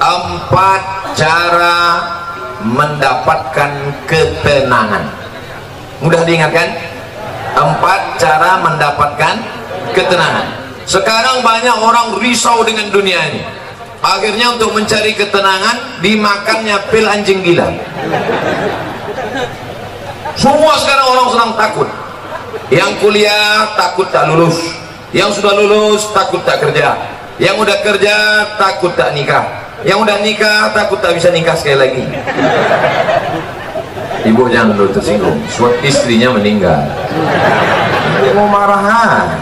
4 cara mendapatkan ketenangan. Mudah diingatkan? 4 cara mendapatkan ketenangan. Sekarang banyak orang risau dengan dunia ini. Akhirnya untuk mencari ketenangan dimakannya pil anjing gila. Semua sekarang orang sedang takut. Yang kuliah takut tak lulus, yang sudah lulus takut tak kerja, yang udah kerja takut tak nikah, yang udah nikah takut tak bisa nikah sekali lagi. Ibu jangan dulu tersinggung, suatu istrinya meninggal, dia mau marahan.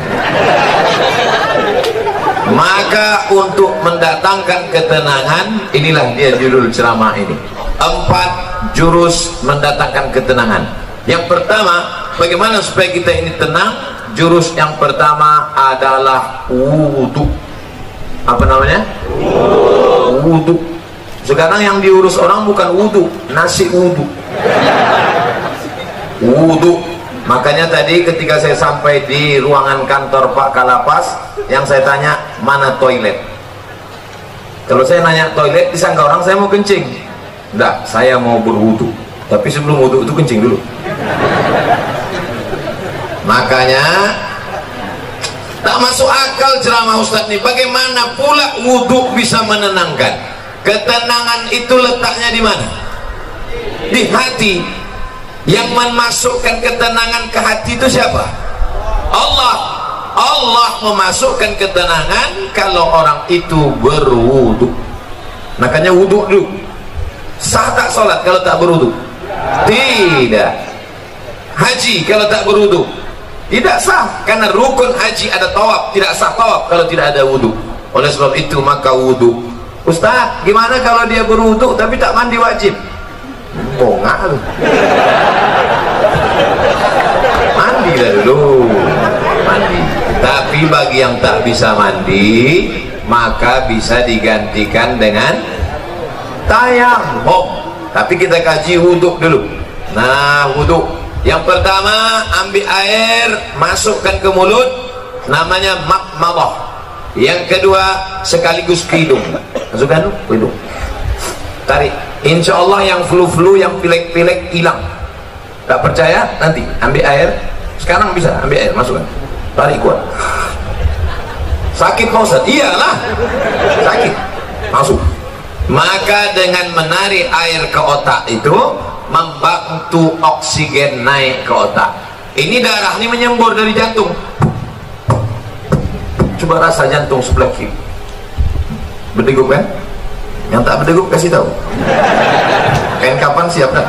Maka untuk mendatangkan ketenangan, inilah dia judul ceramah ini, 4 jurus mendatangkan ketenangan. Yang pertama, bagaimana supaya kita ini tenang? Jurus yang pertama adalah wudhu. Apa namanya? Wudhu. Sekarang yang diurus orang bukan wudhu, nasi wudhu. Wudhu. Makanya tadi ketika saya sampai di ruangan kantor Pak Kalapas, yang saya tanya, mana toilet? Kalau saya nanya toilet, disangka orang saya mau kencing. Enggak, saya mau berwudhu. Tapi sebelum wudhu itu kencing dulu. Makanya tak masuk akal ceramah Ustadz nih. Bagaimana pula wudhu bisa menenangkan? Ketenangan itu letaknya di mana? Di hati. Yang memasukkan ketenangan ke hati itu siapa? Allah. Allah memasukkan ketenangan kalau orang itu berwudhu. Makanya wudhu dulu. Sah tak sholat kalau tak berwudhu? Tidak. Haji kalau tak berwudhu? Tidak sah, karena rukun haji ada tawaf, tidak sah tawaf kalau tidak ada wudhu. Oleh sebab itu maka wudhu. Ustaz, gimana kalau dia berwudhu tapi tak mandi wajib? Bongak lu. Mandi lah dulu, mandi. Tapi bagi yang tak bisa mandi, maka bisa digantikan dengan tayammum. Tapi kita kaji wudhu dulu. Nah, wudhu yang pertama, ambil air, masukkan ke mulut, namanya madmadah. Yang kedua, sekaligus ke hidung. Masukkan ke hidung, tarik. Insya Allah yang flu-flu, yang pilek-pilek hilang. Tak percaya? Nanti ambil air. Sekarang bisa ambil air, masukkan, tarik kuat. Sakit Pak Ustaz? Iyalah, sakit. Masuk. Maka dengan menarik air ke otak itu membantu oksigen naik ke otak. Ini darah ini menyembur dari jantung. Coba rasa jantung sebelah kiri. Berdegup kan? Yang tak berdegup kasih tahu. Kain kapan siap dah.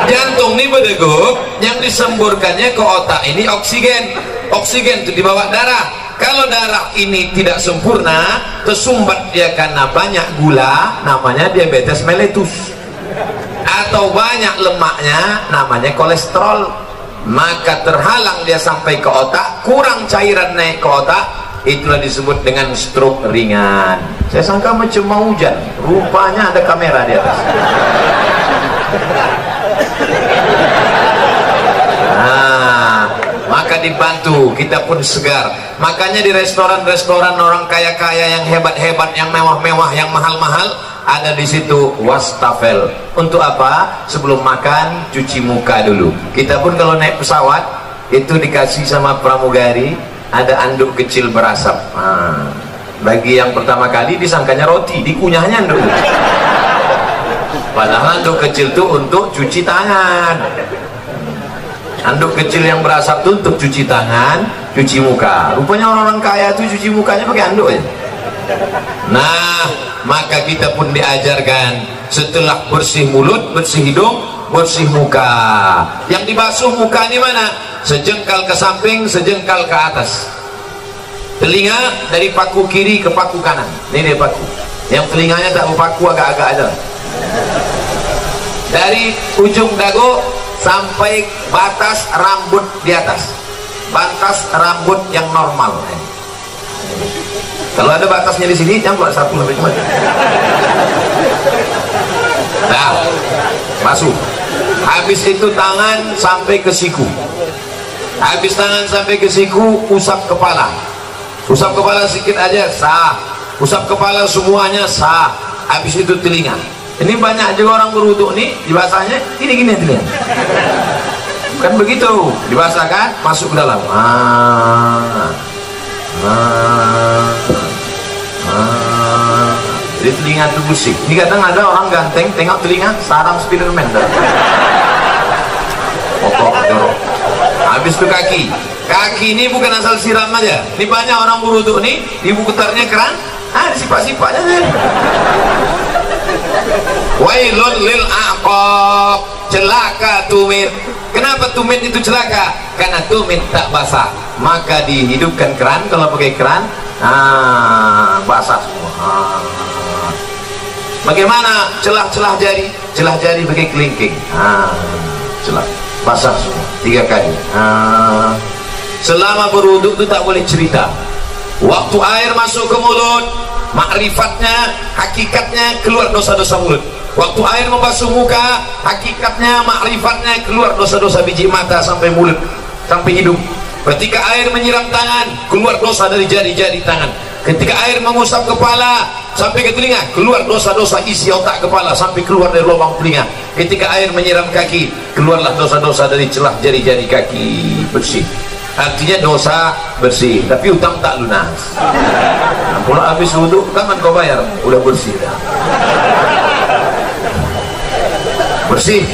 Jantung ini berdegup, yang disemburkannya ke otak ini oksigen. Oksigen itu dibawa darah. Kalau darah ini tidak sempurna, tersumbat dia karena banyak gula, namanya diabetes mellitus. Atau banyak lemaknya, namanya kolesterol. Maka terhalang dia sampai ke otak, kurang cairan naik ke otak, itulah disebut dengan stroke ringan. Saya sangka macam mau hujan, rupanya ada kamera di atas. Maka dibantu, kita pun segar. Makanya di restoran-restoran orang kaya-kaya yang hebat-hebat, yang mewah-mewah, yang mahal-mahal, ada di situ wastafel. Untuk apa? Sebelum makan cuci muka dulu. Kita pun kalau naik pesawat itu dikasih sama pramugari ada anduk kecil berasap. Bagi yang pertama kali disangkanya roti, dikunyahnya anduk. Padahal anduk kecil itu untuk cuci tangan. Anduk kecil yang berasap itu untuk cuci tangan, cuci muka. Rupanya orang-orang kaya itu cuci mukanya pakai anduk ya. Nah, maka kita pun diajarkan setelah bersih mulut, bersih hidung, bersih muka. Yang dibasuh muka ini mana? Sejengkal ke samping, sejengkal ke atas. Telinga dari paku kiri ke paku kanan. Ini dia paku. Yang telinganya tak berpaku, agak-agak aja. Dari ujung dagu sampai batas rambut di atas, batas rambut yang normal. Kalau ada batasnya di sini, jangan buat satu sampai cuma. Nah, masuk. Habis itu tangan sampai ke siku. Habis tangan sampai ke siku, usap kepala. Usap kepala sedikit aja sah. usap kepala semuanya sah. Habis itu telinga. Ini banyak juga orang berwudu nih dibasahnya gini telinga. Kan begitu, dibasahkan masuk ke dalam. Jadi telinga itu bersih. Ini kadang ada orang ganteng tengok telinga sarang Spiderman. Kotor, jorok. Habis itu kaki. Kaki ini bukan asal siram aja. Ini banyak orang berwudu nih, diputarnya keran, disipak-sipaknya. Wailun lil aqab, celaka tumit. Kenapa tumit itu celaka? Karena tumit tak basah. Maka dihidupkan keran. Kalau pakai keran, basah semua. Bagaimana celah-celah jari? Celah jari pakai kelingking. Celah basah semua 3 kali. Selama berwudu itu tak boleh cerita. Waktu air masuk ke mulut, makrifatnya, hakikatnya keluar dosa-dosa mulut. Waktu air membasuh muka, hakikatnya, makrifatnya keluar dosa-dosa biji mata sampai mulut, sampai hidung. Ketika air menyiram tangan, keluar dosa dari jari-jari tangan. Ketika air mengusap kepala sampai ke telinga, keluar dosa-dosa isi otak kepala sampai keluar dari lubang telinga. Ketika air menyiram kaki, keluarlah dosa-dosa dari celah jari-jari kaki, bersih. Artinya dosa bersih, tapi utang tak lunas. Pula habis wudu, kapan kau bayar? Udah bersih dah. Bersih.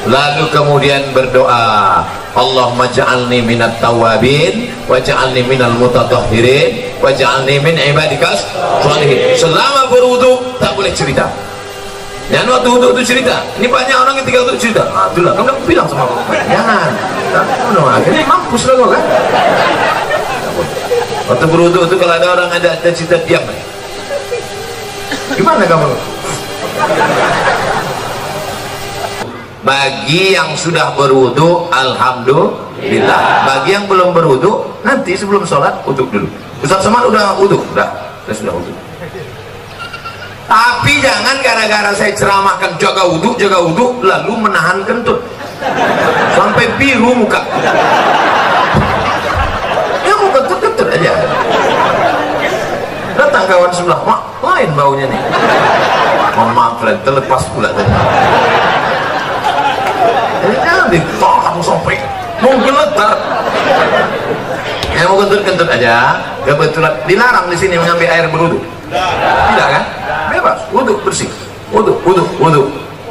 Lalu kemudian berdoa, Allahumma ja'alni minat tawabin wa ja'alni minal mutatahhirin wa ja'alni min ibadikas sholihin. Selama berwudu tak boleh cerita. Jangan waktu wudu itu cerita. Ini banyak orang ketika wudu cerita. Itulah kamu udah bilang sama aku. Jangan. Akhirnya mampus lah kau kan. Waktu berwudu itu kalau ada orang ada cerita diam. Gimana kamu? Bagi yang sudah berwudu, alhamdulillah. Bagi yang belum berwudu, nanti sebelum sholat wudu dulu. Ustaz Somad udah wudu? Udah, saya sudah wudu. Tapi jangan gara-gara saya ceramahkan jaga wudu, lalu menahan kentut sampai biru muka. Ya mau kentut aja. Datang kawan sebelah, mak, lain baunya nih. Maaf, terlepas pula tadi. Jangan ditahan sampai mau geletar. Yang mau kentut aja. Kebetulan dilarang di sini mengambil air berwudu. Tidak kan? Bebas, wudu bersih. Wudu.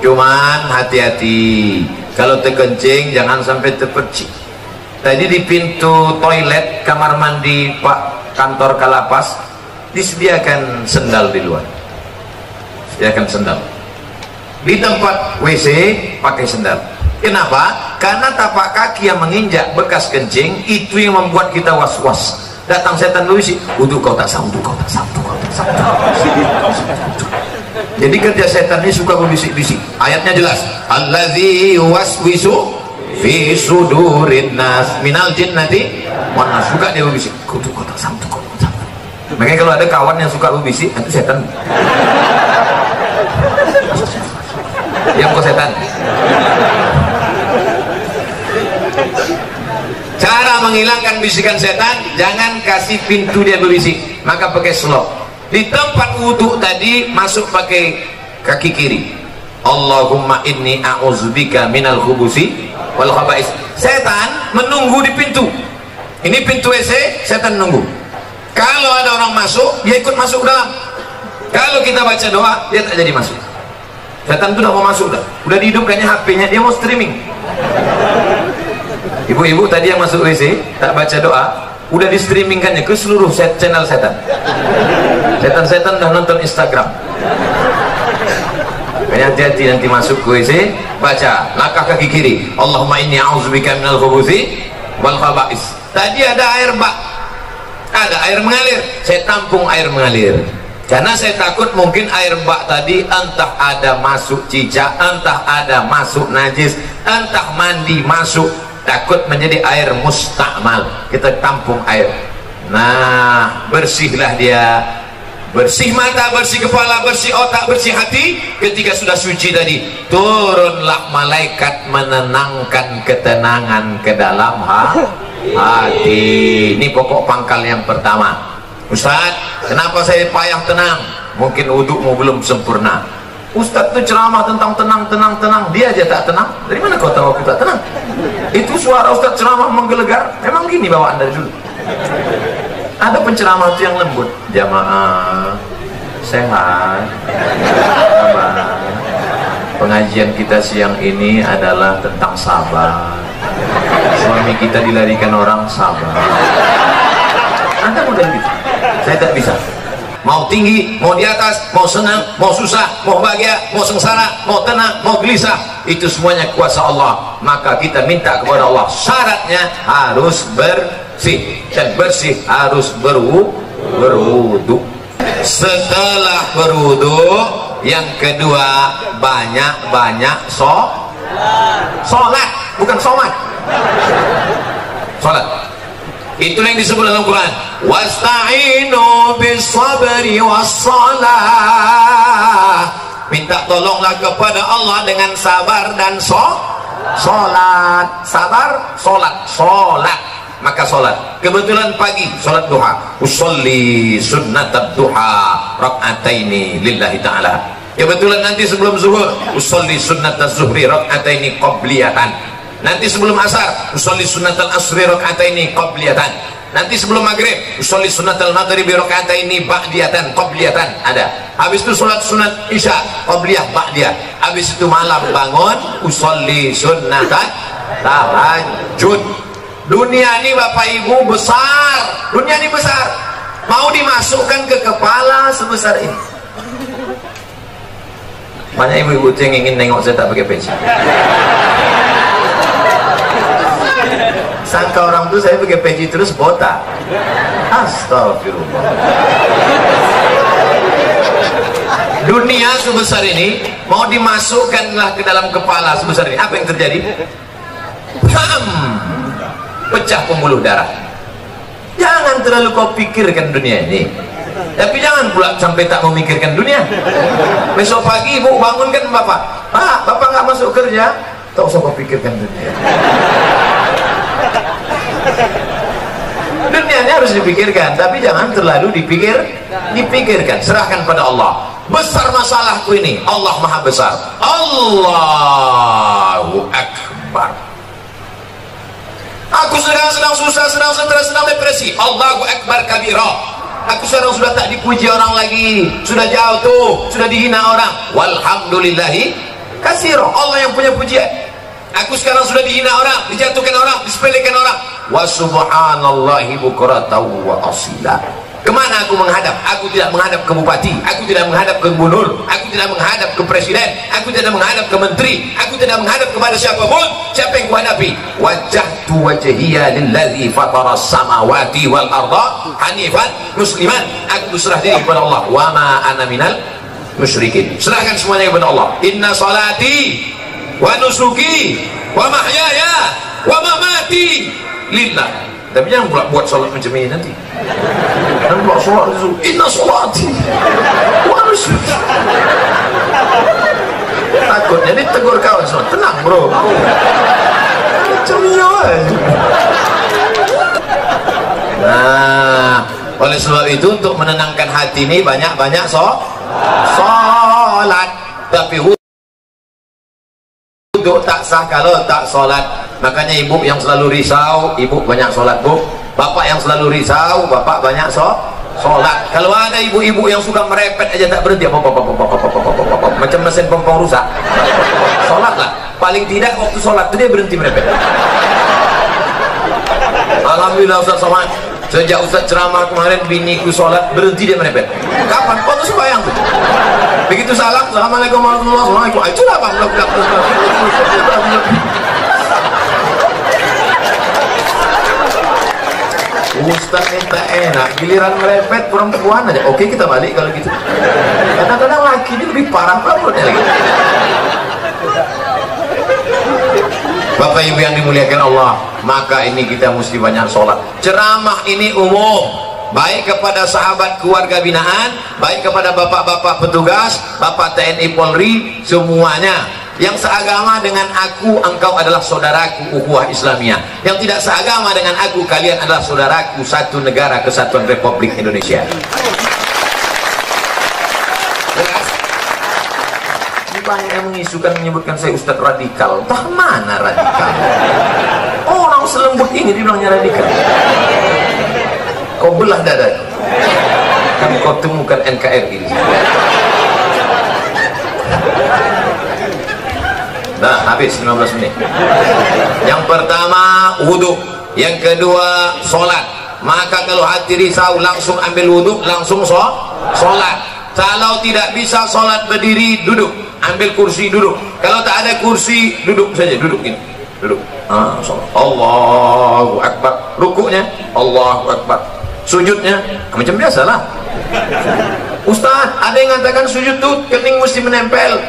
Cuman hati-hati. Kalau terkencing jangan sampai terpercik. Tadi di pintu toilet kamar mandi Pak kantor Kalapas disediakan sendal di luar. Sediakan sendal. Di tempat WC pakai sendal. Kenapa? Karena tapak kaki yang menginjak bekas kencing itu yang membuat kita was-was. Datang setan berisi, wudu kau tak sah, wudu kau tak sah. Jadi kerja setan ini suka berbisik-bisik. Ayatnya jelas, allazi waswisu fi sudurin nas minal jinnati wan nas. Suka dia berbisik, wudu kau tak sah, wudu kau tak sah. Makanya kalau ada kawan yang suka berbisik, itu setan. Yang kau setan. Cara menghilangkan bisikan setan, jangan kasih pintu dia berbisik, maka pakai slop. Di tempat wudhu tadi masuk pakai kaki kiri. Allahumma inni a'udzubika minal khubusi wal khaba'is. Setan menunggu di pintu. Ini pintu WC, setan nunggu. Kalau ada orang masuk, dia ikut masuk dalam. Kalau kita baca doa, dia tak jadi masuk. Setan itu udah mau masuk dah. Udah dihidupkannya HP-nya, dia mau streaming. Ibu-ibu tadi yang masuk WC tak baca doa, udah di streamingkannya ke seluruh channel setan. Setan-setan udah nonton Instagram. Hati-hati nanti masuk ke WC, baca langkah kaki kiri, Allahumma inni a'udzubika minal khubuthi wal khaba'is. Tadi ada air bak, ada air mengalir, saya tampung air mengalir. Karena saya takut mungkin air bak tadi entah ada masuk cicak, entah ada masuk najis, entah mandi masuk, takut menjadi air mustakmal. Kita tampung air. Nah, bersihlah dia. Bersih mata, bersih kepala, bersih otak, bersih hati. Ketika sudah suci tadi, turunlah malaikat menenangkan ketenangan ke dalam hati. Ini pokok pangkal yang pertama. Ustaz, kenapa saya payah tenang? Mungkin wudukmu belum sempurna. Ustaz itu ceramah tentang tenang, dia aja tak tenang. Dari mana kau tahu aku tak tenang? Itu suara Ustaz ceramah menggelegar. Memang gini bawaan dari dulu. Ada penceramah itu yang lembut. Jamaah sehat, sabar. Pengajian kita siang ini adalah tentang sabar. Suami kita dilarikan orang, sabar. Anda model gitu. Saya tak bisa. Mau tinggi, mau di atas, mau senang, mau susah, mau bahagia, mau sengsara, mau tenang, mau gelisah, itu semuanya kuasa Allah. Maka kita minta kepada Allah, syaratnya harus bersih, dan bersih harus berwudu. Setelah berwudu, yang kedua banyak-banyak sholat, bukan sholat. Sholat itu yang disebut dalam Quran, wasta'inu bis-sabri was-salah. Minta tolonglah kepada Allah dengan sabar dan sholat. Sabar, sholat. Maka sholat. Kebetulan pagi sholat duha. Usolli sunnatat duha rak'ataini lillahi ta'ala. Kebetulan nanti sebelum zuhur usolli sunnatat zuhri rak'ataini qabliyatan. Nanti sebelum asar usolli sunnatal asri rak'ataini qabliyatan. Nanti sebelum maghrib usolli sunnatal maghribi rak'ataini ba'diyatan qabliyatan. Ada. Habis itu sholat sunat isya qabliyah ba'diyah. Habis itu malam bangun usolli sunnatat tahajud. Dunia ini Bapak Ibu besar. Dunia ini besar. Mau dimasukkan ke kepala sebesar ini. Banyak ibu-ibu yang ingin nengok saya tak pakai peci. Sangka orang tuh saya pakai peci terus botak. Astagfirullah. Dunia sebesar ini mau dimasukkanlah ke dalam kepala sebesar ini. Apa yang terjadi? Bam! Pecah pembuluh darah. Jangan terlalu kau pikirkan dunia ini, tapi jangan pula sampai tak memikirkan dunia. Besok pagi ibu bangunkan bapak, Pak, bapak nggak masuk kerja, tak usah kau pikirkan dunia. Dunia ini harus dipikirkan, tapi jangan terlalu dipikirkan. Serahkan pada Allah. Besar masalahku ini, Allah maha besar. Allahu Akbar. Aku sedang susah, sedang stres, sedang depresi. Allahu Akbar kabira. Aku sekarang sudah tak dipuji orang lagi, sudah jauh tuh, sudah dihina orang. Walhamdulillahi katsira. Allah yang punya pujian. Aku sekarang sudah dihina orang, dijatuhkan orang, disepelekan orang. Wa subhanallahi bukratan wa asila. Kemana aku menghadap? Aku tidak menghadap ke bupati, aku tidak menghadap ke gubernur, aku tidak menghadap ke presiden, aku tidak menghadap ke menteri, aku tidak menghadap kepada siapapun. Siapa yang kuhadapi? Wajjahtu wajhiya lillazi fatara samawati wal arda hanifan musliman. Aku berserah diri kepada Allah. Wa ma ana minal musyrikin. Serahkan semuanya kepada Allah. Inna salati wa nusuki wa mahyaya wa mamati lillah. Tapi jangan pula buat salat macam ini nanti. Dan pula salat itu inna salati wa nusuki. Takutnya ditegur kawan semua. Tenang bro. Macam ni aja. Nah, oleh sebab itu untuk menenangkan hati ini banyak-banyak salat. Tapi wuduk tak sah kalau tak salat. Makanya ibu yang selalu risau, ibu banyak sholat bu. Bapak yang selalu risau, bapak banyak sholat. Kalau ada ibu-ibu yang suka merepet aja tak berhenti, macam mesin pompong rusak. Sholatlah. Paling tidak waktu sholat itu dia berhenti merepet. Alhamdulillah Ustaz Somad, sejak Ustaz ceramah kemarin biniku sholat berhenti dia merepet. Kapan? Waktu sembahyang tuh. Begitu salam, assalamualaikum warahmatullahi wabarakatuh. Itulah bang, Ustaz minta enak, giliran merepet perempuan aja. Oke, kita balik kalau gitu. Kadang-kadang laki ini lebih parah perempuannya lagi. Bapak Ibu yang dimuliakan Allah, maka ini kita mesti banyak sholat. Ceramah ini umum, baik kepada sahabat keluarga binaan, baik kepada bapak-bapak petugas, bapak TNI Polri, semuanya. Yang seagama dengan aku, engkau adalah saudaraku, ukhuwah Islamiyah. Yang tidak seagama dengan aku, kalian adalah saudaraku, satu negara kesatuan Republik Indonesia. Jelas? Banyak yang mengisukan, menyebutkan saya Ustadz radikal. Entah mana radikal? Orang selembut ini dibilangnya radikal. Kau belah dada, kan kau temukan NKRI. Nah, habis 15 menit. Yang pertama wudhu, yang kedua sholat. Maka kalau hati risau, langsung ambil wudhu, langsung sholat. Kalau tidak bisa sholat berdiri, duduk, ambil kursi, duduk. Kalau tak ada kursi, duduk saja, duduk ini, duduk. Sholat. Allahu Akbar. Rukuknya Allahu Akbar. Sujudnya macam biasalah. Ustaz, ada yang mengatakan sujud tuh kening mesti menempel.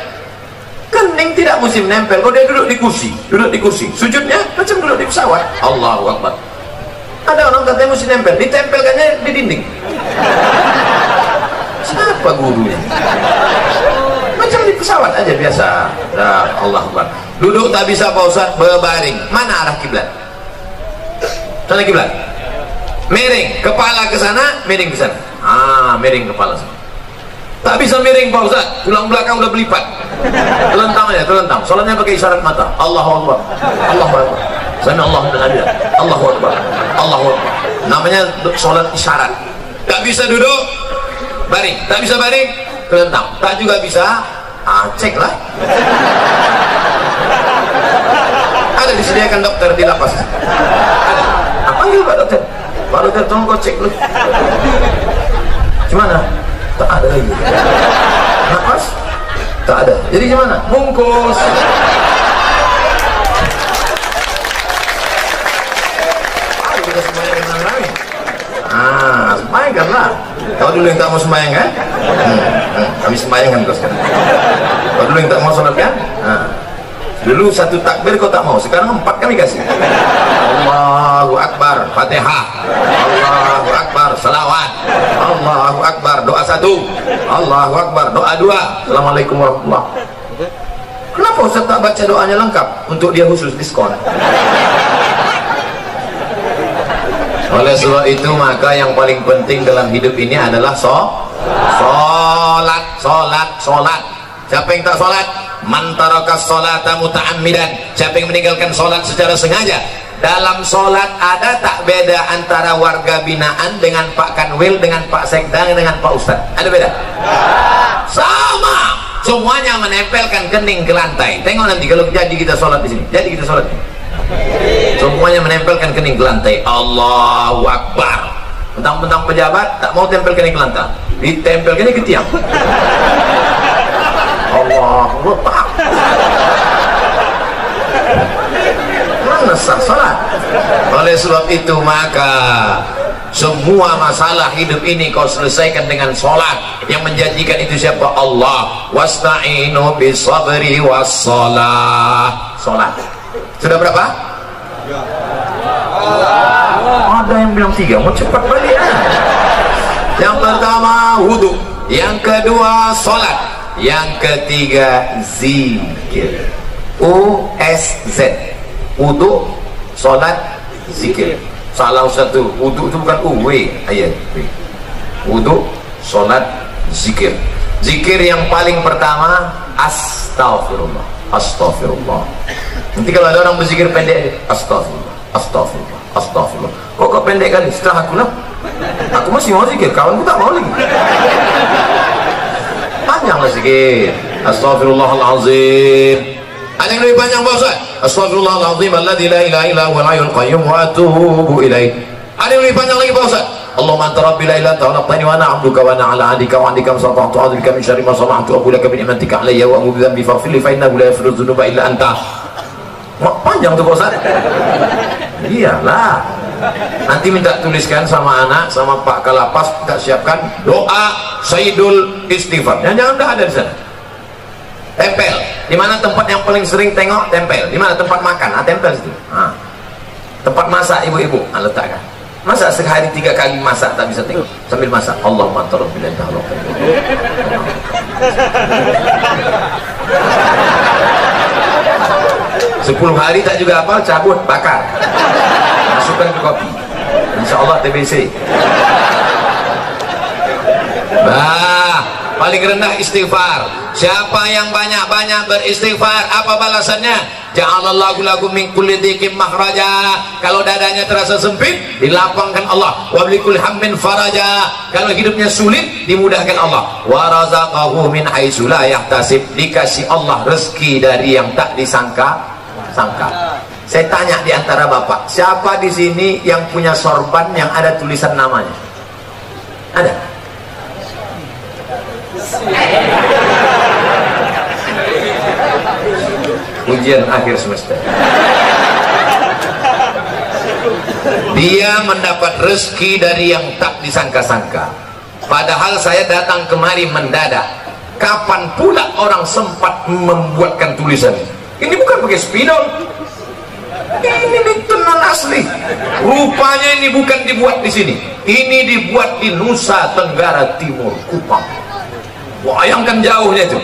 Kening tidak mesti menempel. Kalau dia duduk di kursi, duduk di kursi. Sujudnya macam duduk di pesawat. Allahu Akbar. Ada orang katanya mesti nempel, ditempelkannya di dinding. Siapa gurunya? Macam di pesawat aja biasa. Nah, Allah Akbar. Duduk tak bisa Pak Ustaz, berbaring. Mana arah kiblat? Sana kiblat. Miring kepala ke sana, miring ke sana. Miring kepala sana. Tak bisa miring Pak Ustaz, tulang belakang udah berlipat. Telentang aja, telentang. Soalnya pakai isyarat mata. Allahu Akbar. Allahu Akbar. Sami Allahu liman hamidah. Allahu Akbar. Allahu Akbar. Namanya sholat isyarat. Tak bisa duduk, baring. Tak bisa baring, telentang. Tak juga bisa, cek lah. Ada disediakan dokter di lapas. Ada. Panggil Pak Dokter. Pak Dokter, tolong kau cek dulu. Gimana? Tak ada lagi. Nafas? Tak ada. Jadi gimana? Bungkus. Ayo kita sembahyang dengan rame. Sembahyang lah. Kau dulu yang tak mau sembahyang kan? Kami sembahyang kan kau sekarang. Kau dulu yang tak mau sholat kan? Dulu satu takbir kau tak mau, sekarang 4 kami kasih. Allahu Akbar, Fatihah. Allahu Akbar, salawat. Allahu Akbar, doa 1. Allahu Akbar, doa 2. Assalamualaikum warahmatullahi wabarakatuh. Kenapa Ustaz tak baca doanya lengkap? Untuk dia khusus diskon. Oleh sebab itu, maka yang paling penting dalam hidup ini adalah sholat. Siapa yang tak sholat? Man taraka sholata muta'ammidan. Siapa yang meninggalkan sholat secara sengaja. Dalam sholat ada tak beda antara warga binaan dengan Pak Kanwil, dengan Pak Sekda, dengan Pak Ustadz? Ada beda? Sama. Semuanya menempelkan kening ke lantai. Tengok nanti kalau jadi kita sholat di sini. Jadi kita sholat. Semuanya menempelkan kening ke lantai. Allahu Akbar. Mentang-mentang pejabat tak mau tempel kening ke lantai. Ditempel kening ke tiang. Allahu Akbar. Mana sah salat? Oleh sebab itu maka semua masalah hidup ini kau selesaikan dengan sholat. Yang menjanjikan itu siapa? Allah. Wasta'inu bisabri wassalah. Sholat. Sudah berapa? Ada yang bilang 3. Mau cepat balik ya? Yang pertama wudhu, yang kedua sholat, yang ketiga zikir. USZ. Wudhu, sholat, zikir. Salah satu, wudhu itu bukan ayat. Wudhu, sholat, zikir. Zikir yang paling pertama astaghfirullah. Astaghfirullah. Nanti kalau ada orang berzikir pendek, astaghfirullah, astaghfirullah, astaghfirullah. Kok pendek kali? Setelah aku lah, aku masih mau zikir, kawanku tak mau lagi. Panjanglah zikir. Astaghfirullahalazim. Ada yang lebih panjang Pak Ustaz? Astaghfirullahalazim alladzi la ilaha illa huwal hayyul qayyum wa atubu ilaih. Ada yang lebih panjang lagi Pak Ustaz? Allahumma anta rabbi la ilaha illa anta khalaqtani wa ana 'abduka wa ana 'ala 'ahdika wa 'ahdika masata'tu a'udzubika min syarri ma sana'tu wa laka bi ni'matika 'alayya wa a'udzu bi faghfir li fa innahu la yaghfiru dzunuba illa anta. Wah, panjang tuh Pak Ustaz. Iyalah. Nanti minta tuliskan sama anak, sama Pak Kalapas, kita siapkan doa Sayyidul Istighfar. Jangan dah ada di sana. Tempel. Di mana tempat yang paling sering tengok? Tempel. Di mana tempat makan? Tempel situ. Tempat masak ibu-ibu, letakkan. Masa sehari 3 kali masak tak bisa tengok sambil masak. Allahumma anta rabbil alamin. 10 hari tak juga hafal, cabut, bakar, masukkan ke kopi, insyaallah TBC. Nah, paling rendah istighfar. Siapa yang banyak-banyak beristighfar, apa balasannya? Ja'alallahu lakum min kulli dhiqin makhraja. Kalau dadanya terasa sempit, dilapangkan Allah. Wa bikulli hammin faraja. Kalau hidupnya sulit, dimudahkan Allah. Wa razaqahu min haitsu la yahtasib. Dikasih Allah rezeki dari yang tak disangka-sangka. Saya tanya di antara bapak, siapa di sini yang punya sorban yang ada tulisan namanya? Ada? Ujian akhir semester. Dia mendapat rezeki dari yang tak disangka-sangka. Padahal saya datang kemari mendadak. Kapan pula orang sempat membuatkan tulisan? Ini bukan pakai spidol. Ini tenan asli. Rupanya ini bukan dibuat di sini. Ini dibuat di Nusa Tenggara Timur, Kupang. Bayangkan jauhnya itu.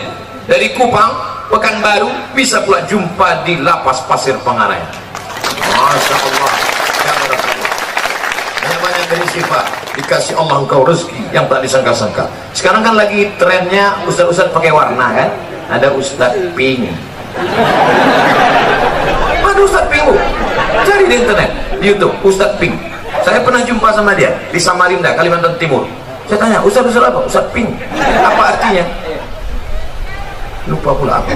Dari Kupang, Pekanbaru, bisa pula jumpa di Lapas Pasir Pangarayan. Masya Allah. Banyak-banyak beristighfar, dikasih Allah engkau rezeki yang tak disangka-sangka. Sekarang kan lagi trennya ustaz-ustaz pakai warna kan. Ada Ustaz Pink. Ada Ustaz Pink. Cari di internet, di YouTube, Ustaz Pink. Saya pernah jumpa sama dia di Samarinda, Kalimantan Timur. Saya tanya, Ustaz apa? Ustaz Pink. Apa artinya? Lupa pula apa.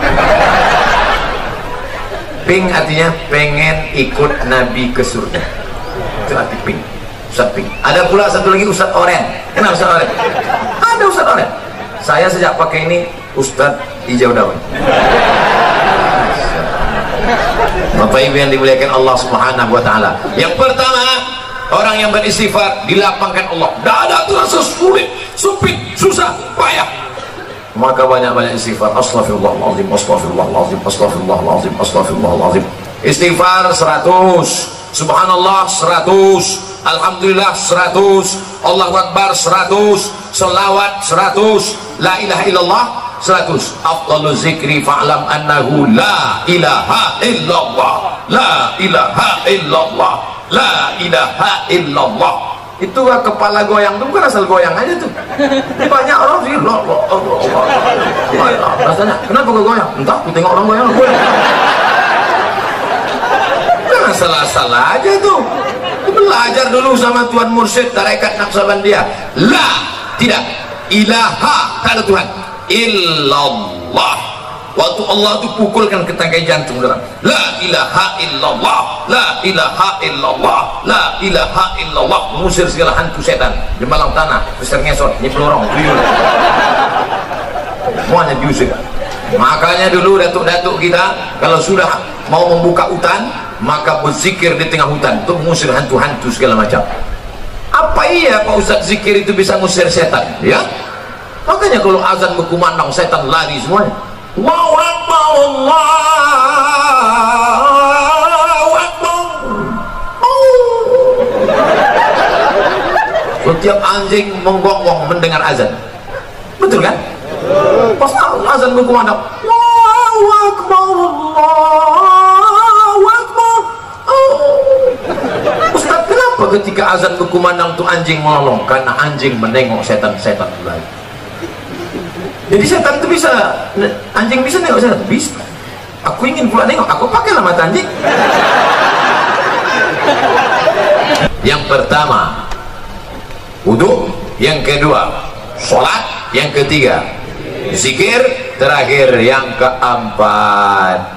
Pink artinya pengen ikut Nabi ke surga. Itu arti Pink. Ustaz Pink. Ada pula satu lagi Ustaz Oren. Kenapa Ustaz Oren? Ada Ustaz Oren. Saya sejak pakai ini Ustaz hijau daun. Bapak Ibu yang dimuliakan Allah Subhanahu wa taala. Yang pertama, orang yang beristighfar dilapangkan Allah. Dada terasa sulit, sempit, susah, payah. Maka banyak-banyak istighfar. Astaghfirullahaladzim, astaghfirullahaladzim, astaghfirullahaladzim, astaghfirullahaladzim. Istighfar 100, subhanallah 100, alhamdulillah 100, Allahu Akbar 100, selawat 100, la ilaha illallah 100. Afdalu zikri fa'lam annahu la ilaha illallah, la ilaha illallah, la ilaha illallah. Itu kepala goyang itu bukan asal goyang aja tuh. Banyak orang sih loh, rasanya kenapa kok goyang? Entah, aku tengok orang goyang. Jangan salah-salah aja tuh. Belajar dulu sama Tuan Mursyid Tarekat Naqsabandiyah. La, tidak, ilaha, tak ada Tuhan, illallah. Waktu Allah itu pukulkan ke tangkai jantung dalam. La ilaha illallah, la ilaha illallah, la ilaha illallah. Mengusir segala hantu setan di malam tanah, besar ngesot, nyeplorong, tuyul. Semuanya diusir. Makanya dulu datuk-datuk kita kalau sudah mau membuka hutan, maka berzikir di tengah hutan untuk mengusir hantu-hantu segala macam. Apa iya Pak Ustaz zikir itu bisa mengusir setan? Ya. Makanya kalau azan berkumandang setan lari semuanya. Allahu Akbar, Allahu Akbar. Setiap anjing menggonggong mendengar azan. Betul kan? Pas azan berkumandang, Allahu Akbar, Allahu Akbar. Ustaz, kenapa ketika azan berkumandang itu anjing melolong? Karena anjing menengok setan-setan lain. Jadi setan itu bisa, anjing bisa nengok setan? Bisa. Aku ingin pula nengok, aku pakailah mata anjing. Yang pertama wudu, yang kedua sholat, yang ketiga zikir, terakhir yang keempat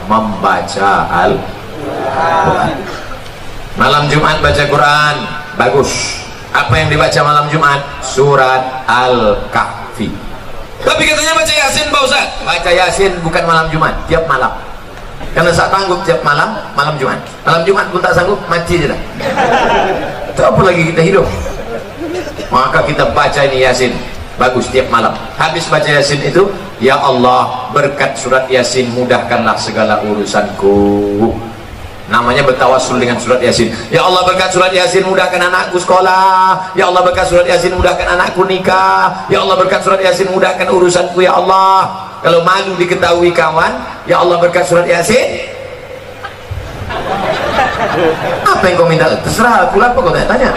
membaca Al-Quran. Malam Jumat baca Quran, bagus. Apa yang dibaca malam Jumat? Surat Al-Kahfi. Tapi katanya baca Yasin Pak Ustaz. Baca Yasin bukan malam Jumat, tiap malam. Karena saya tanggup tiap malam, malam Jumat. Malam Jumat pun tak sanggup, mati je dah. Tak apa lagi kita hidup. Maka kita baca ini Yasin, bagus tiap malam. Habis baca Yasin itu, ya Allah berkat surat Yasin mudahkanlah segala urusanku. Namanya bertawassul dengan surat Yasin. Ya Allah berkat surat Yasin mudahkan anakku sekolah. Ya Allah berkat surat Yasin mudahkan anakku nikah. Ya Allah berkat surat Yasin mudahkan urusanku ya Allah. Kalau malu diketahui kawan, ya Allah berkat surat Yasin. Apa yang kau minta? Terserah, pula apa kau tanya.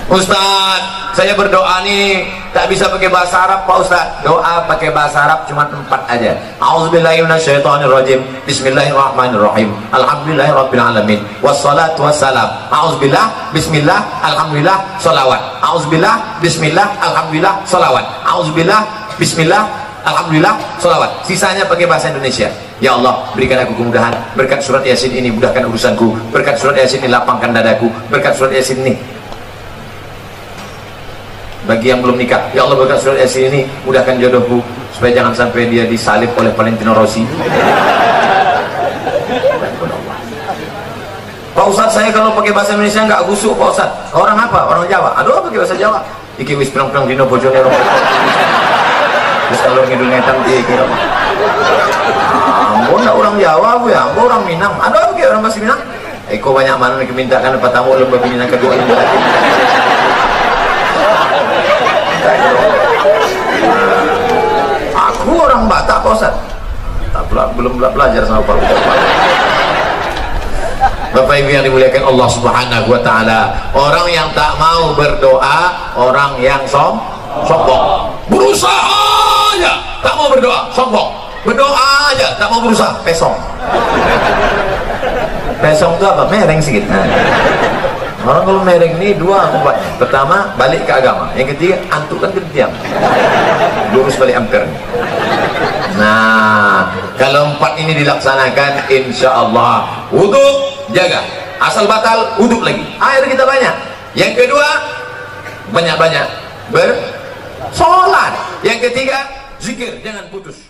Ustaz, saya berdoa nih tak bisa pakai bahasa Arab Pak Ustaz. Doa pakai bahasa Arab cuma 4 aja. A'udzubillahi minasyaitonirrajim. Bismillahirrahmanirrahim. Alhamdulillahirabbil alamin. Wassalatu wassalam. A'udzubillah, bismillah, alhamdulillah, shalawat. A'udzubillah, bismillah, alhamdulillah, shalawat. A'udzubillah, bismillah, alhamdulillah, shalawat. Sisanya pakai bahasa Indonesia. Ya Allah, berikan aku kemudahan. Berkat surat Yasin ini mudahkan urusanku. Berkat surat Yasin ini lapangkan dadaku. Berkat surat Yasin ini. Bagi yang belum nikah, ya Allah berkat surat Yasin ini mudahkan jodohku supaya jangan sampai dia disalib oleh Valentino Rossi. Pak Ustaz, saya kalau pakai bahasa Indonesia nggak gusuk Pak Ustaz. Orang apa? Orang Jawa. Aduh, pakai bahasa Jawa. Iki wis pirang-pirang dino bojone orang. Terus kalau ngidul ngetan iki kira. Ampun, orang Jawa bu ya, ampun orang Minang. Aduh, pakai orang bahasa Minang. Eko banyak mana yang mintakan apa tamu lembah Minang kedua ini. Aku orang Batak Pak Ustaz. Belum belajar sama Pak Ustaz. Bapak Ibu yang dimuliakan Allah Subhanahu wa taala, orang yang tak mau berdoa, orang yang sombong. Berusaha aja tak mau berdoa, sombong. Berdoa aja tak mau berusaha, pesong. Pesong itu apa? Mereng sedikit. Orang kalau mereng ini 2 obatnya. Pertama, balik ke agama. Yang ketiga, antukkan ke tiang. Lurus balik ampere. Nah, kalau 4 ini dilaksanakan, insya Allah wudu jaga. Asal batal, wudu lagi. Air kita banyak. Yang kedua, banyak-banyak bersolat. Yang ketiga, zikir jangan putus.